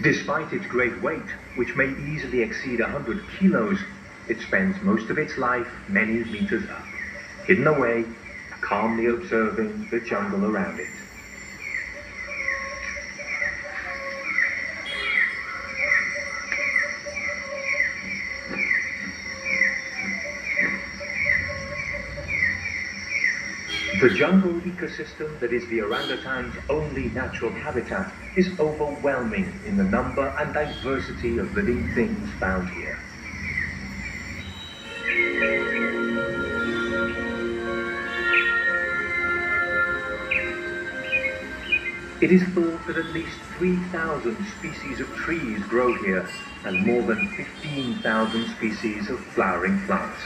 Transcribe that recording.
Despite its great weight, which may easily exceed 100 kilos, it spends most of its life many meters up, hidden away, calmly observing the jungle around it. The jungle ecosystem that is the orangutan's only natural habitat is overwhelming in the number and diversity of living things found here. It is thought that at least 3,000 species of trees grow here and more than 15,000 species of flowering plants.